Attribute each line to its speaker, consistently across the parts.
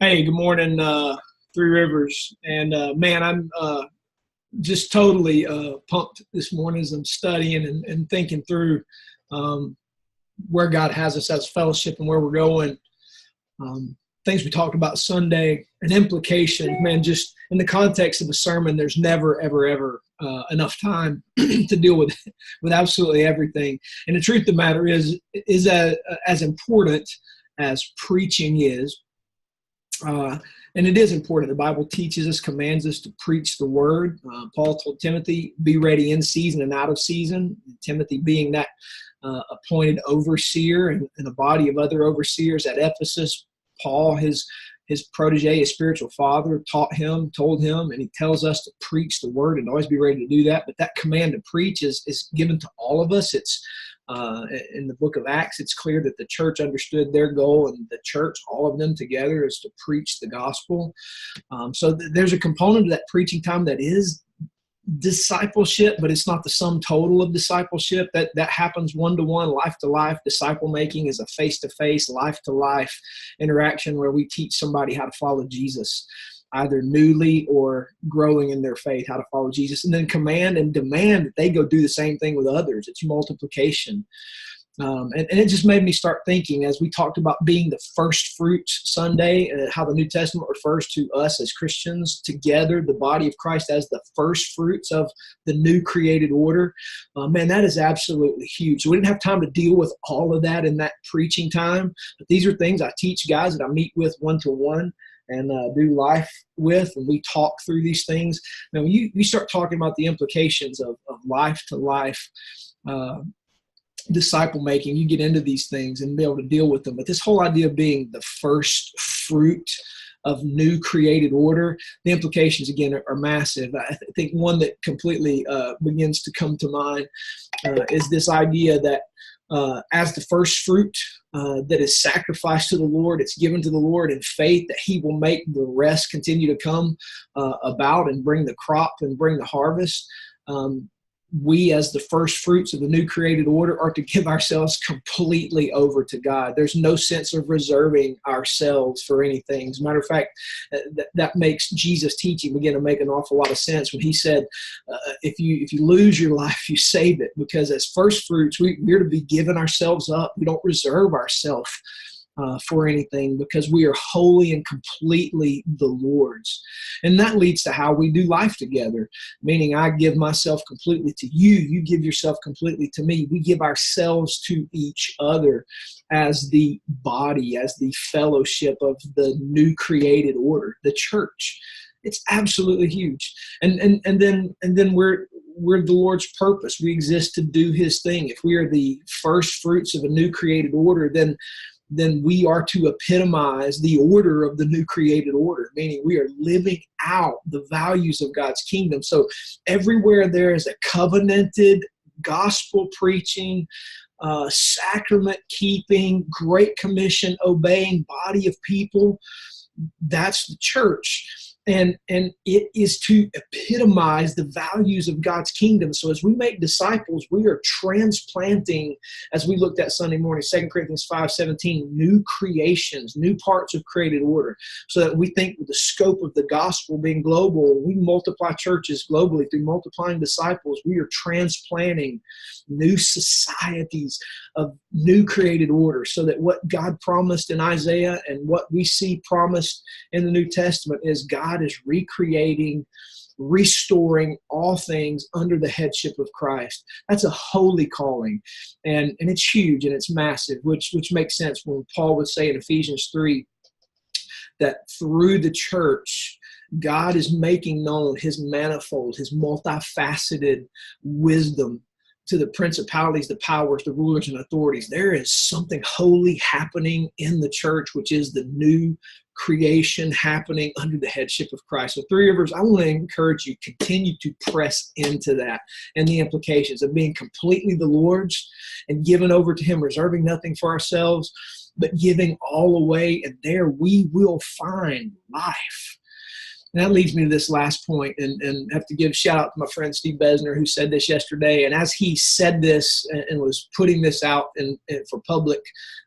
Speaker 1: Hey, good morning, Three Rivers. And man, I'm just totally pumped this morning as I'm studying and thinking through um, where God has us as a fellowship and where we're going. Things we talked about Sunday, an implication, man, just in the context of a sermon, there's never, ever, ever enough time to deal with absolutely everything. And the truth of the matter is as important as preaching is. Uh, and it is important. The Bible teaches us, commands us to preach the word. Paul told Timothy, be ready in season and out of season. Timothy being that appointed overseer and a body of other overseers at Ephesus. Paul, his protege, his spiritual father, taught him, told him, and he tells us to preach the word and always be ready to do that. But that command to preach is given to all of us. It's in the book of Acts, it's clear that the church understood their goal, and the church, all of them together, is to preach the gospel. There's a component of that preaching time that is discipleship, but it's not the sum total of discipleship. That happens one-to-one, life-to-life. Disciple making is a face-to-face, life-to-life interaction where we teach somebody how to follow Jesus, either newly or growing in their faith, how to follow Jesus, and then command and demand that they go do the same thing with others. It's multiplication. And it just made me start thinking, as we talked about being the first fruits Sunday, how the New Testament refers to us as Christians together, the body of Christ, as the first fruits of the new created order. Man, that is absolutely huge. So we didn't have time to deal with all of that in that preaching time, but these are things I teach guys that I meet with one-to-one and do life with, and we talk through these things. Now, when you start talking about the implications of life to life, disciple making, you get into these things and be able to deal with them. But this whole idea of being the first fruit of new created order, the implications, again, are massive. I think one that completely begins to come to mind is this idea that as the first fruit that is sacrificed to the Lord, it's given to the Lord in faith that he will make the rest continue to come about and bring the crop and bring the harvest. We, as the first fruits of the new created order, are to give ourselves completely over to God. There's no sense of reserving ourselves for anything. As a matter of fact, that makes Jesus' teaching begin to make an awful lot of sense when he said, if you lose your life, you save it. Because as first fruits, we're to be giving ourselves up. We don't reserve ourselves for anything, because we are wholly and completely the Lord's. And that leads to how we do life together, meaning I give myself completely to you, you give yourself completely to me. We give ourselves to each other as the body, as the fellowship of the new created order, the church. It's absolutely huge. And then we're the Lord's purpose. We exist to do his thing. If we are the first fruits of a new created order, then we are to epitomize the order of the new created order, meaning we are living out the values of God's kingdom. So everywhere there is a covenanted, gospel preaching, sacrament keeping, Great Commission obeying body of people, that's the church. And it is to epitomize the values of God's kingdom. So as we make disciples, we are transplanting, as we looked at Sunday morning, 2 Corinthians 5:17, new creations, new parts of created order. So that we think with the scope of the gospel being global, we multiply churches globally through multiplying disciples. We are transplanting new societies of new created order, so that what God promised in Isaiah and what we see promised in the New Testament is God is recreating, restoring all things under the headship of Christ. That's a holy calling, and it's huge and it's massive, which makes sense when Paul would say in Ephesians 3 that through the church, God is making known his manifold, his multifaceted wisdom to the principalities, the powers, the rulers, and authorities. There is something holy happening in the church, which is the new creation happening under the headship of Christ. So Three Rivers, I want to encourage you, continue to press into that and the implications of being completely the Lord's and given over to him, reserving nothing for ourselves, but giving all away. And there we will find life. And that leads me to this last point, and have to give a shout out to my friend Steve Besner, who said this yesterday. And as he said this and was putting this out for public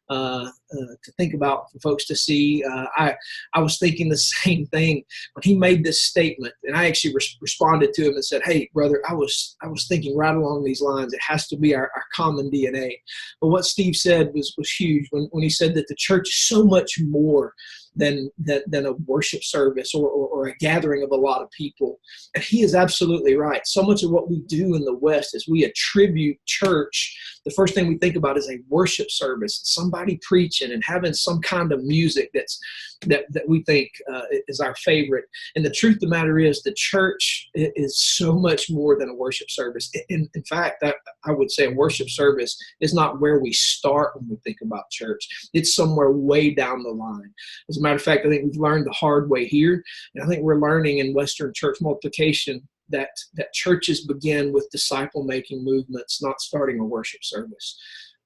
Speaker 1: to think about, for folks to see, I was thinking the same thing when he made this statement. And I actually responded to him and said, "Hey, brother, I was thinking right along these lines. It has to be our common DNA." But what Steve said was huge when he said that the church is so much more than a worship service or a gathering of a lot of people. And he is absolutely right. So much of what we do in the West is we attribute church. The first thing we think about is a worship service, somebody preaching and having some kind of music that we think is our favorite. And the truth of the matter is the church is so much more than a worship service. In fact, I would say a worship service is not where we start when we think about church. It's somewhere way down the line. As a matter of fact, I think we've learned the hard way here. And I think we're learning in Western church multiplication that churches begin with disciple-making movements, not starting a worship service.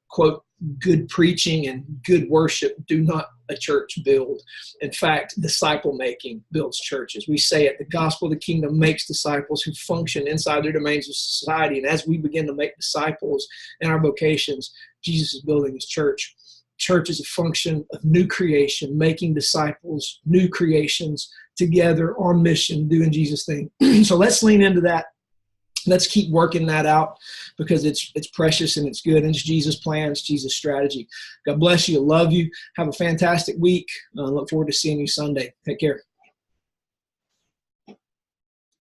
Speaker 1: Quote, good preaching and good worship do not a church build. In fact, disciple-making builds churches. We say it, the gospel of the kingdom makes disciples who function inside their domains of society. And as we begin to make disciples in our vocations, Jesus is building his church. Church is a function of new creation, making disciples, new creations together on mission, doing Jesus' thing. So let's lean into that. Let's keep working that out because it's precious and it's good. And it's Jesus' plan, it's Jesus' strategy. God bless you. I love you. Have a fantastic week. Look forward to seeing you Sunday. Take care.